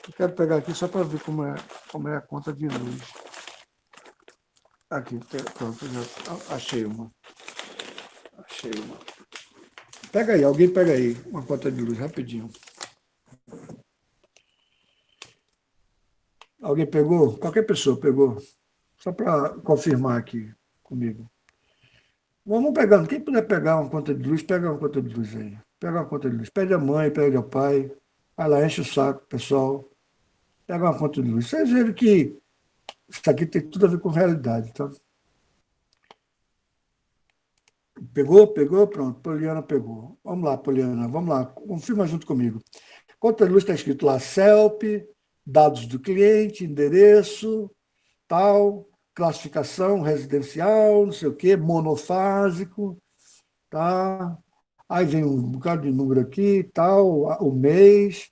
Eu quero pegar aqui só para ver como é a conta de luz. Aqui, pronto, já achei uma. Achei uma. Pega aí, alguém pega aí uma conta de luz rapidinho. Alguém pegou? Qualquer pessoa pegou? Só para confirmar aqui comigo. Vamos pegando. Quem puder pegar uma conta de luz, pega uma conta de luz aí. Pega uma conta de luz. Pede a mãe, pede ao pai. Vai lá, enche o saco, pessoal. Pega uma conta de luz. Vocês viram que isso aqui tem tudo a ver com realidade, tá? Pegou? Pegou? Pronto. Poliana pegou. Vamos lá, Poliana. Vamos lá. Confirma junto comigo. Conta de luz está escrito lá, CELP, dados do cliente, endereço, tal, classificação residencial, não sei o quê, monofásico, tá? Aí vem um bocado de número aqui, tal, o mês,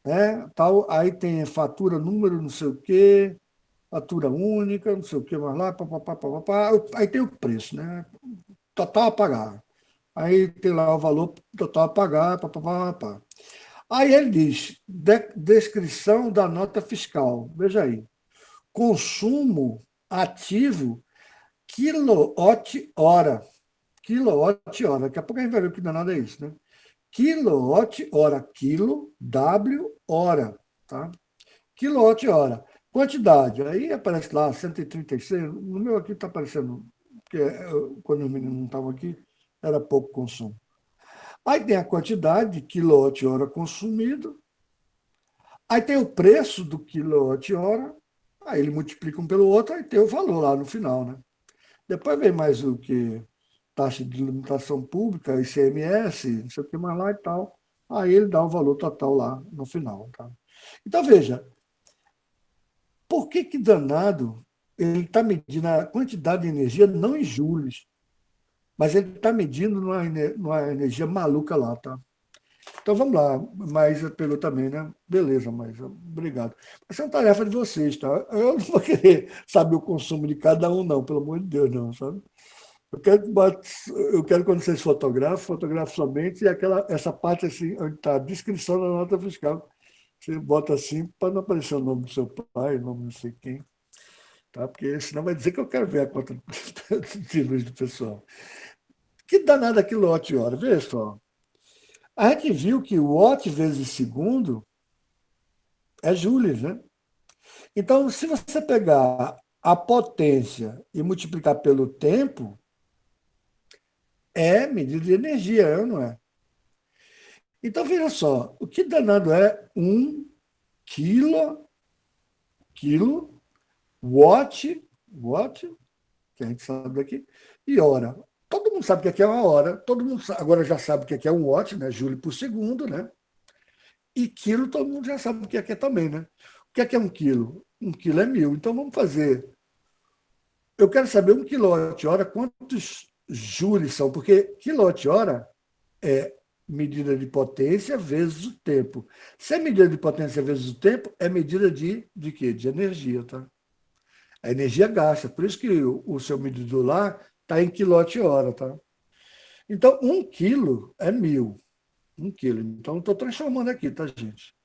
né? Tal, aí tem fatura, número, não sei o quê, fatura única, não sei o quê, mais lá, papapá, papapá. Aí tem o preço, né? Total a pagar. Aí tem lá o valor total a pagar, papapá, papapá. Aí ele diz, descrição da nota fiscal. Veja aí. Consumo ativo quilowatt-hora. quilowatt-hora. Daqui a pouco a gente vai ver o que danado é isso, né? Quilowatt-hora, quilo, W, hora, tá? Quilowatt-hora. Quantidade, aí aparece lá 136, no meu aqui está aparecendo, porque quando os meninos não estavam aqui, era pouco consumo. Aí tem a quantidade de quilowatt-hora consumido, aí tem o preço do quilowatt-hora, aí ele multiplica um pelo outro, aí tem o valor lá no final, né? Depois vem mais o que? Taxa de limitação pública, ICMS, não sei o que mais lá e tal. Aí ele dá o valor total lá no final. Tá? Então, veja, por que que danado ele está medindo a quantidade de energia não em joules, mas ele está medindo numa energia maluca lá, tá? Então vamos lá, Maísa pegou também, né? Beleza, Maísa, obrigado. Essa é uma tarefa de vocês, tá? Eu não vou querer saber o consumo de cada um, não, pelo amor de Deus, não, sabe? Eu quero quando vocês fotografem somente e essa parte assim, onde está a descrição da nota fiscal. Você bota assim para não aparecer o nome do seu pai, o nome de não sei quem, tá? Porque senão vai dizer que eu quero ver a conta de luz do pessoal. Que danada quilowatt-hora, veja só. A gente viu que watt vezes segundo é joules, né? Então, se você pegar a potência e multiplicar pelo tempo, é medida de energia, não é? Então, veja só, o que danado é um quilo, quilo, watt, que a gente sabe aqui, e hora. Todo mundo sabe o que é uma hora, todo mundo agora já sabe o que é um watt, né? Joule por segundo, né? E quilo todo mundo já sabe o que é também, né? O que é um quilo? Um quilo é 1.000. Então vamos fazer. Eu quero saber um quilowatt-hora, quantos joules são, porque quilowatt-hora é medida de potência vezes o tempo. Se é medida de potência vezes o tempo, é medida de quê? De energia, tá? A energia gasta. Por isso que o seu medidor lá está em quilowatt-hora, tá? Então, 1 quilo é 1.000. 1 quilo. Então, estou transformando aqui, tá, gente?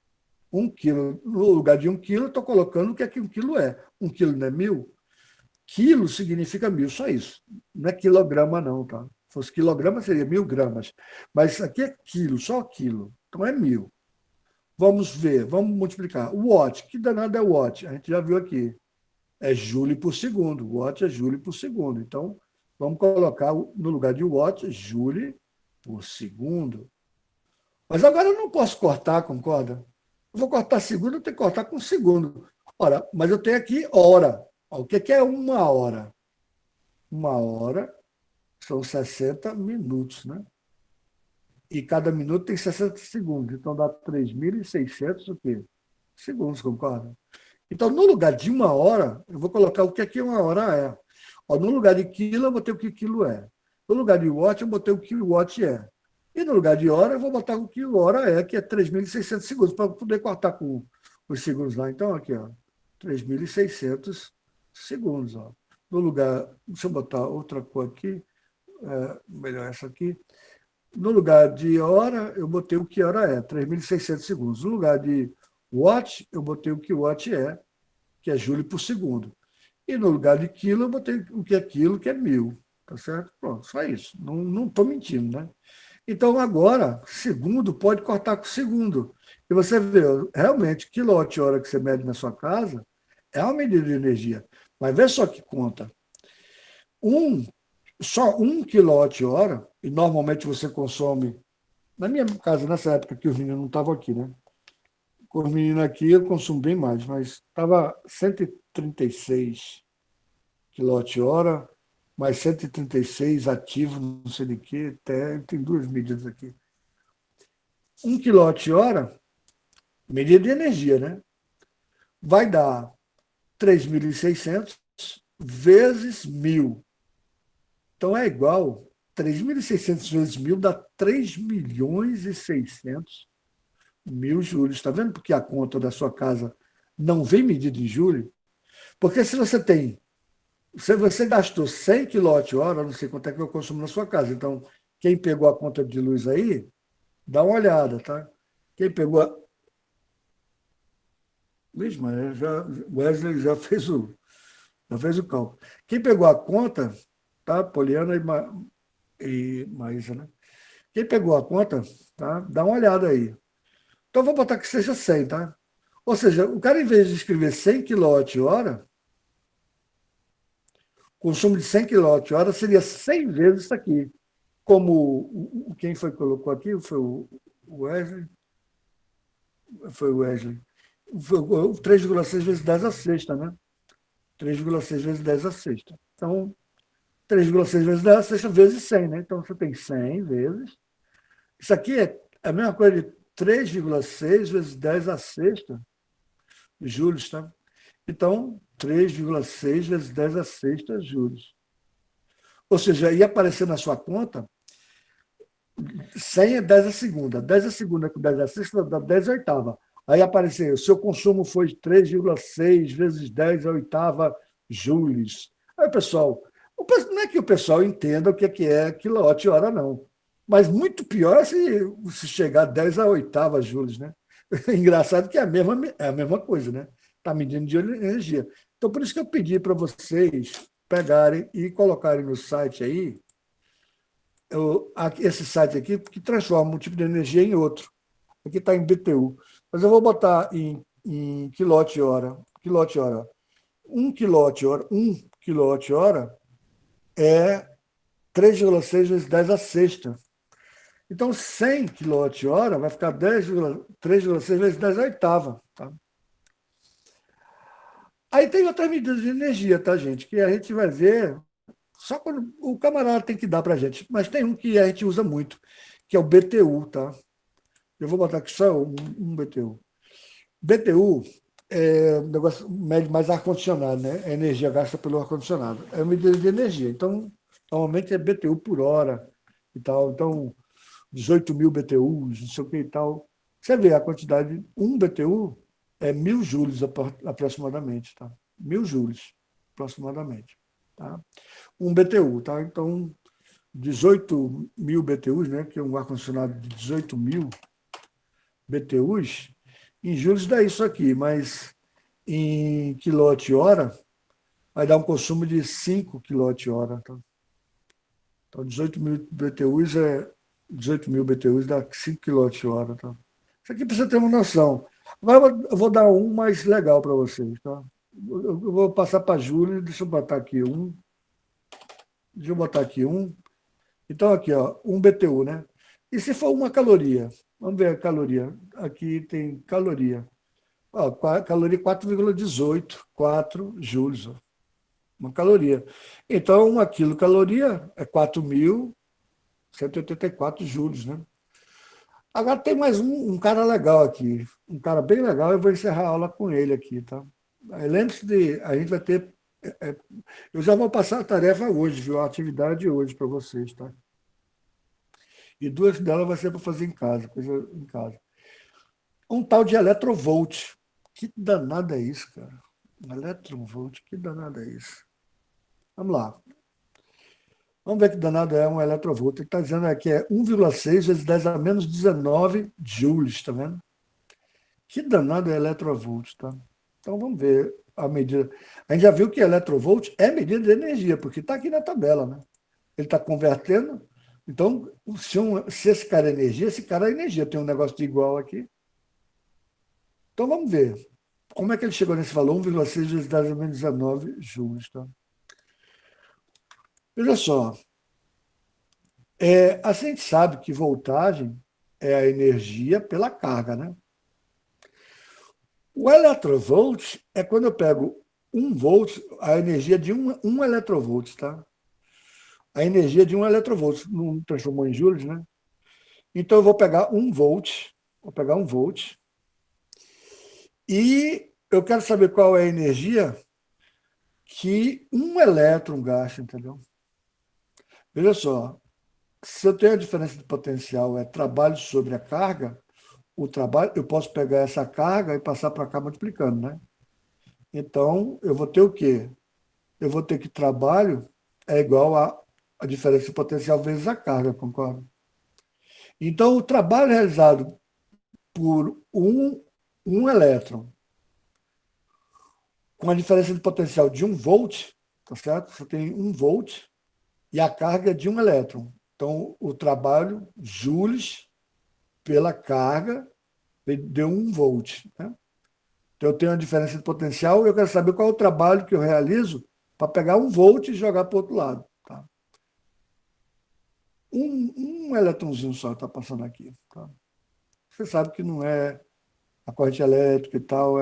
1 quilo, no lugar de 1 quilo, estou colocando o que é que 1 quilo é. 1 quilo não é 1.000? Quilo significa 1.000, só isso. Não é quilograma, não, tá? Se fosse quilograma, seria 1.000 gramas. Mas aqui é quilo, só quilo. Então é 1.000. Vamos ver, vamos multiplicar. Watt, que danado é watt? A gente já viu aqui. É joule por segundo. Watt é joule por segundo. Então, vamos colocar no lugar de watt, joule por segundo. Mas agora eu não posso cortar, concorda? Eu vou cortar segundo, eu tenho que cortar com segundo. Ora, mas eu tenho aqui hora. O que é uma hora? Uma hora são 60 minutos, né? E cada minuto tem 60 segundos. Então dá 3.600 o quê? Segundos, concorda? Então, no lugar de uma hora, eu vou colocar o que aqui uma hora é. Ó, no lugar de quilo, eu botei o que quilo é. No lugar de watt, eu botei o que watt é. E no lugar de hora, eu vou botar o que hora é, que é 3.600 segundos, para poder cortar com os segundos lá. Então, aqui, ó, 3.600 segundos. Ó. No lugar, deixa eu botar outra cor aqui, melhor essa aqui. No lugar de hora, eu botei o que hora é, 3.600 segundos. No lugar de watt, eu botei o que watt é, que é joule por segundo. E no lugar de quilo, eu botei o que é quilo, que é 1.000. Tá certo? Pronto, só isso. Não estou mentindo, né? Então, agora, segundo pode cortar com segundo. E você vê, realmente, quilowatt-hora que você mede na sua casa é uma medida de energia. Mas vê só que conta. Um, só 1 kWh, e normalmente você consome, na minha casa, nessa época que os meninos não estavam aqui, né? Com os meninos aqui eu consumo bem mais, mas estava 136 kWh, mais 136 ativo, não sei de quê, até, tem duas medidas aqui. 1 kWh, medida de energia, né? Vai dar 3.600 vezes 1.000. Então é igual, 3.600 vezes 1.000 dá 3.600.000 juros. Está vendo porque a conta da sua casa não vem medida em júri? Porque se você gastou 100 kWh, não sei quanto é que eu consumo na sua casa. Então, quem pegou a conta de luz aí, dá uma olhada, tá? Quem pegou a... Vixe, mas Wesley já fez o cálculo. Quem pegou a conta, tá? Poliana e Maísa, né? Quem pegou a conta, tá? Dá uma olhada aí. Então, vou botar que seja 100, tá? Ou seja, o cara, em vez de escrever 100 kWh, consumo de 100 kWh seria 100 vezes isso aqui. Como quem foi que colocou aqui? O Wesley. Foi o Wesley. Foi 3,6 vezes 10 a sexta, né? 3,6 vezes 10 a sexta. Então, 3,6 vezes 10 a sexta vezes 100, né? Então, você tem 100 vezes. Isso aqui é a mesma coisa de 3,6 vezes 10 a sexta, juros, tá? Então, 3,6 vezes 10 a sexta juros. Ou seja, ia aparecer na sua conta 100 é 10 a segunda. 10 a segunda com 10 a sexta dá 10 a oitava. Aí apareceu, seu consumo foi 3,6 vezes 10 a oitava joules. Aí, pessoal, não é que o pessoal entenda o que é quilowatt-hora, não. Mas muito pior se chegar a 10 a oitava joules, né? Engraçado que é a mesma coisa, né? Está medindo de energia. Então, por isso que eu pedi para vocês pegarem e colocarem no site aí, esse site aqui, que transforma um tipo de energia em outro. Aqui está em BTU. Mas eu vou botar em quilowatt-hora. Quilowatt-hora. 1 kWh, 1 kWh é 3,6 vezes 10 a sexta. Então, 100 kWh vai ficar 3,6 vezes 10 a oitava. Tá? Aí tem outras medidas de energia, tá, gente? Que a gente vai ver só quando o camarada tem que dar para a gente. Mas tem um que a gente usa muito, que é o BTU, tá? Eu vou botar aqui só um BTU. BTU é um negócio mede mais ar-condicionado, né? É energia gasta pelo ar-condicionado. É uma medida de energia. Então, normalmente é BTU por hora e tal. Então, 18 mil BTUs, não sei o que e tal. Você vê a quantidade, um BTU é 1.000 joules aproximadamente, tá? 1.000 joules aproximadamente, tá? Um BTU, tá? Então, 18 mil BTUs, né? Que é um ar-condicionado de 18 mil BTUs, em joules dá isso aqui, mas em quilowatt-hora vai dar um consumo de 5 quilowatt-hora. Tá? Então, 18 mil BTUs dá 5 quilowatt-hora. Tá? Isso aqui precisa ter uma noção. Agora eu vou dar um mais legal para vocês. Tá? Eu vou passar para Júlio, deixa eu botar aqui um. Deixa eu botar aqui um. Então, aqui, ó, um BTU, né? E se for uma caloria? Vamos ver a caloria. Aqui tem caloria. Ó, caloria 4,18, 4 joules, ó, uma caloria. Então, uma quilocaloria é 4.184 joules, né? Agora tem mais um cara legal aqui, um cara bem legal, eu vou encerrar a aula com ele aqui, tá? Lembre-se de, a gente vai ter, eu já vou passar a tarefa hoje, viu? A atividade hoje para vocês, tá? E duas delas vai ser para fazer em casa, coisa em casa. Um tal de electrovolt. Que danada é isso, cara? Electrovolt, que danada é isso? Vamos lá. Vamos ver que danado é um electrovolt. Ele está dizendo aqui é 1,6 vezes 10 a menos 19 joules, tá vendo? Que danado é electrovolt, tá? Então vamos ver a medida. A gente já viu que electrovolt é medida de energia, porque está aqui na tabela, né? Ele está convertendo. Então, se esse cara é energia, esse cara é energia. Tem um negócio de igual aqui. Então vamos ver. Como é que ele chegou nesse valor? 1,6 vezes 10 a menos 19 joules, tá? Veja só, a gente sabe que voltagem é a energia pela carga, né? O electrovolt é quando eu pego 1 volt, a energia de um electrovolt, tá? A energia de 1 electrovolt, não transformou em joules, né? Então eu vou pegar 1 volt, vou pegar 1 volt, e eu quero saber qual é a energia que um elétron gasta, entendeu? Veja só, se eu tenho a diferença de potencial, é trabalho sobre a carga, o trabalho, eu posso pegar essa carga e passar para cá multiplicando, né? Então, eu vou ter o quê? Eu vou ter que trabalho é igual a diferença de potencial vezes a carga, concorda? Então, o trabalho realizado por um elétron com a diferença de potencial de 1 volt, tá certo? Você tem 1 volt e a carga de um elétron. Então, o trabalho, joules pela carga, deu 1 volt. Né? Então, eu tenho uma diferença de potencial e eu quero saber qual é o trabalho que eu realizo para pegar 1 volt e jogar para o outro lado. Tá? Um eletrãozinho só está passando aqui. Tá? Você sabe que não é a corrente elétrica e tal,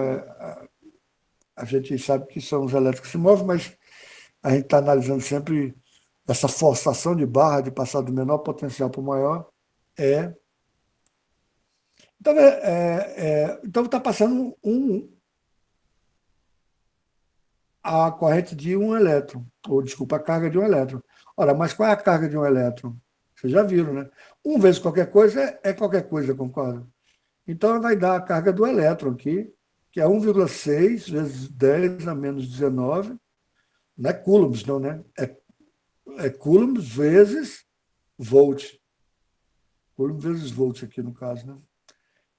a gente sabe que são os elétricos que se movem, mas a gente está analisando sempre essa forçação de barra de passar do menor potencial para o maior. É, então está passando a corrente de um elétron, ou desculpa, a carga de um elétron. Ora, mas qual é a carga de um elétron? Vocês já viram, né? Um vezes qualquer coisa é qualquer coisa, concorda? Então vai dar a carga do elétron aqui, que é 1,6 vezes 10 a menos 19. Não é coulombs, não, né? É coulombs vezes volt. Coulomb vezes volt aqui no caso, né?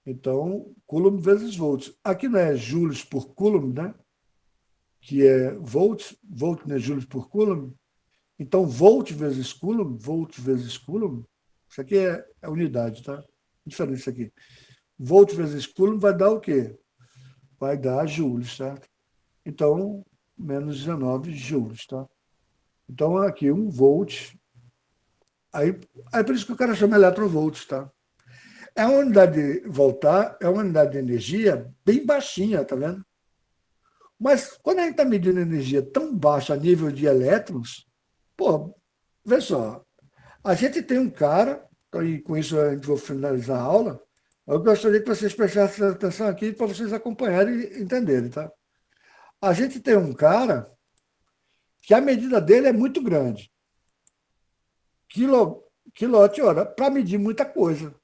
Então, coulomb vezes volt. Aqui não é joules por coulomb, né? Que é volt não é joules por coulomb. Então, volt vezes coulomb, isso aqui é unidade, tá? Diferente isso aqui. Volt vezes coulomb vai dar o quê? Vai dar joules, certo? Então, menos 19 joules, tá? Então, aqui 1 volt. Aí por isso que o cara chama eletronvolts, tá? É uma unidade de voltar, é uma unidade de energia bem baixinha, tá vendo? Mas quando a gente está medindo energia tão baixa a nível de elétrons, pô, vê só, a gente tem um cara, e com isso a gente vai finalizar a aula, eu gostaria que vocês prestassem atenção aqui para vocês acompanharem e entenderem, tá? A gente tem um cara que a medida dele é muito grande, quilowatt-hora, para medir muita coisa.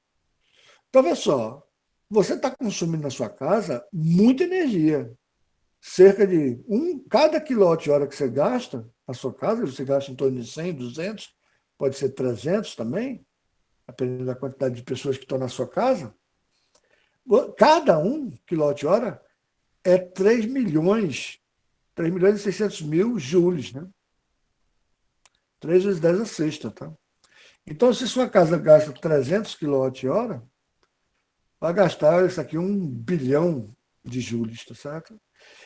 Então, vê só, você está consumindo na sua casa muita energia. Cerca de cada quilowatt-hora que você gasta na sua casa, você gasta em torno de 100, 200, pode ser 300 também, dependendo da quantidade de pessoas que estão na sua casa. Cada quilowatt-hora é 3 milhões e 600 mil joules, né? 3 vezes 10 a sexta, tá? Então, se sua casa gasta 300 quilowatt-hora, vai gastar isso aqui 1 bilhão de joules, tá certo?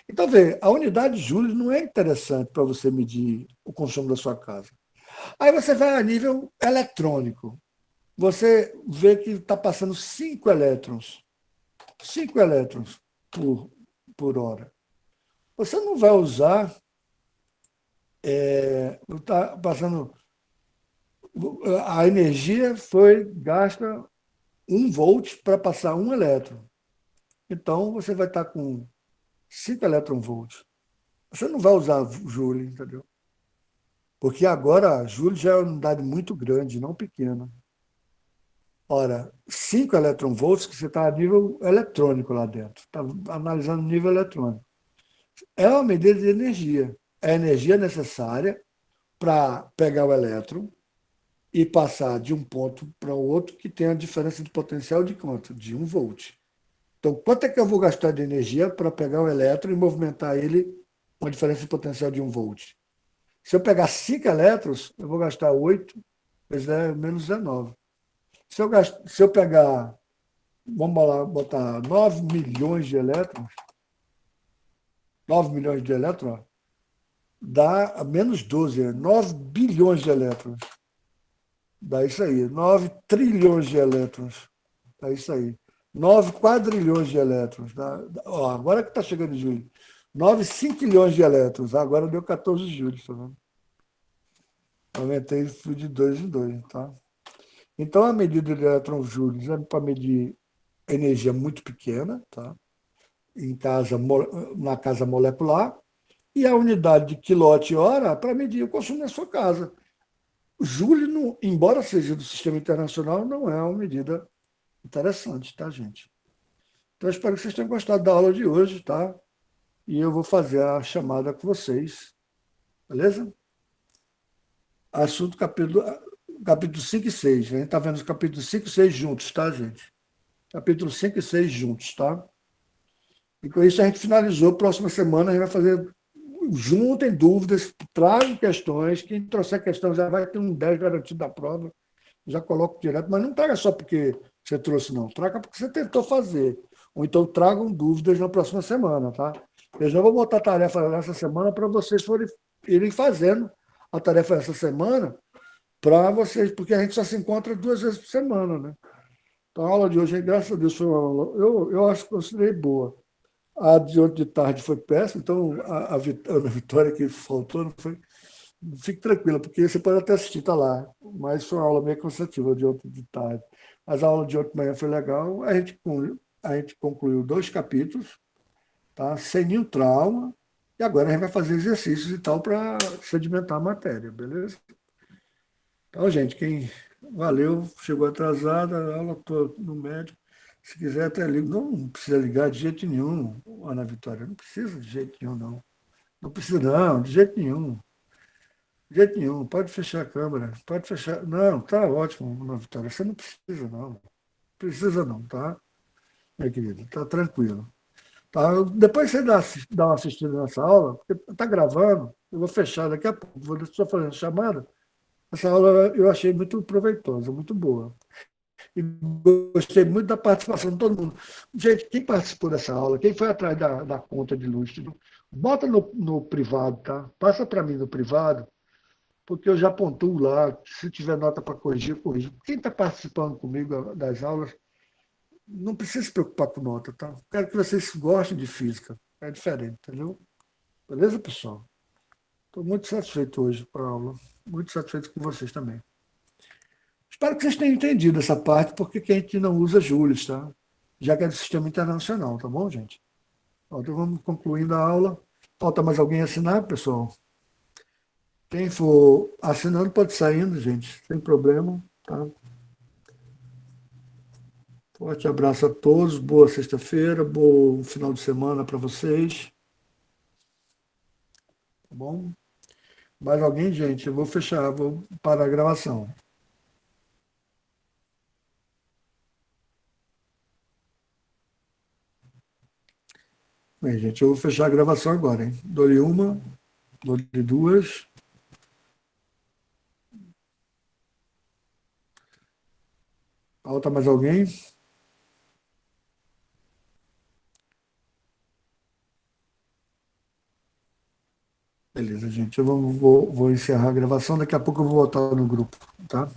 Então, vê, a unidade de joules não é interessante para você medir o consumo da sua casa. Aí você vai a nível eletrônico. Você vê que está passando 5 elétrons por hora. Você não vai usar, está passando, a energia foi gasta 1 volt para passar 1 elétron. Então, você vai estar com 5 elétron-volts. Você não vai usar Joule, entendeu? Porque agora Joule já é uma unidade muito grande, não pequena. Ora, 5 elétron-volts que você está a nível eletrônico lá dentro. Está analisando o nível eletrônico. É uma medida de energia. É a energia necessária para pegar o elétron e passar de um ponto para o outro que tem a diferença de potencial de quanto? De 1 volt. Então, quanto é que eu vou gastar de energia para pegar o elétron e movimentar ele com a diferença de potencial de 1 volt? Se eu pegar 5 elétrons, eu vou gastar 8 vezes menos 19. Se eu pegar, vamos lá, botar 9 milhões de elétrons, 9 milhões de elétrons, dá menos 12, 9 bilhões de elétrons. Dá isso aí, 9 trilhões de elétrons. Dá isso aí. 9 quadrilhões de elétrons. Ó, agora que está chegando em julho. 9 quinquilhões de elétrons. Agora deu 14 de julho, tá vendo? Aumentei de 2 em 2, tá? Então, a medida de elétron-joules é para medir energia muito pequena, tá? Na casa molecular, e a unidade de quilowatt-hora para medir o consumo na sua casa. Joule, embora seja do sistema internacional, não é uma medida interessante, tá, gente? Então, eu espero que vocês tenham gostado da aula de hoje, tá? E eu vou fazer a chamada com vocês, beleza? Assunto capítulo 5 e 6. A gente está vendo os capítulos 5 e 6 juntos, tá, gente? Capítulo 5 e 6 juntos, tá? E com isso a gente finalizou. Próxima semana a gente vai fazer. Juntem dúvidas, tragam questões. Quem trouxer questão já vai ter um 10 garantido da prova. já coloco direto, mas não traga só porque você trouxe, não. Traga porque você tentou fazer. Ou então tragam dúvidas na próxima semana, tá? Eu já vou botar a tarefa nessa semana para vocês irem fazendo a tarefa essa semana para vocês, porque a gente só se encontra 2 vezes por semana, né? Então a aula de hoje, graças a Deus, foi uma aula, eu acho que considerei boa. A de ontem de tarde foi péssima, então a vitória que faltou não foi. Fique tranquila, porque você pode até assistir, tá lá. Mas foi uma aula meio cansativa de ontem de tarde. Mas a aula de ontem de manhã foi legal. A gente concluiu 2 capítulos, tá? Sem nenhum trauma. E agora a gente vai fazer exercícios e tal para sedimentar a matéria, beleza? Então, gente, quem valeu, chegou atrasada, a aula estou no médico. Se quiser, até ligo. Não precisa ligar de jeito nenhum, Ana Vitória. Não precisa de jeito nenhum, não. Não precisa, não, de jeito nenhum. De jeito nenhum. Pode fechar a câmera. Pode fechar. Não, tá ótimo, Ana Vitória. Você não precisa, não. Precisa não, tá? Minha querida, tá tranquilo. Tá? Depois você dá uma assistida nessa aula, porque tá gravando, eu vou fechar daqui a pouco, vou só fazendo chamada. Essa aula eu achei muito proveitosa, muito boa. E gostei muito da participação de todo mundo. Gente, quem participou dessa aula, quem foi atrás da conta de luz, bota no privado, tá? Passa para mim no privado, porque eu já pontuo lá. Se tiver nota para corrigir, eu corrijo. Quem está participando comigo das aulas, não precisa se preocupar com nota, tá? Quero que vocês gostem de física. É diferente, entendeu? Beleza, pessoal? Estou muito satisfeito hoje com a aula. Muito satisfeito com vocês também. Espero que vocês tenham entendido essa parte, porque que a gente não usa juros, tá? Já que é do sistema internacional, tá bom, gente? Então vamos concluindo a aula. Falta mais alguém assinar, pessoal? Quem for assinando pode sair saindo, gente, sem problema, tá? Forte abraço a todos, boa sexta-feira, bom final de semana para vocês, tá bom? Mais alguém, gente? Eu vou fechar, vou parar a gravação. Bem, gente, eu vou fechar a gravação agora, hein? Dou-lhe uma, dou-lhe duas. Falta mais alguém? Beleza, gente. Eu vou encerrar a gravação. Daqui a pouco eu vou voltar no grupo, tá?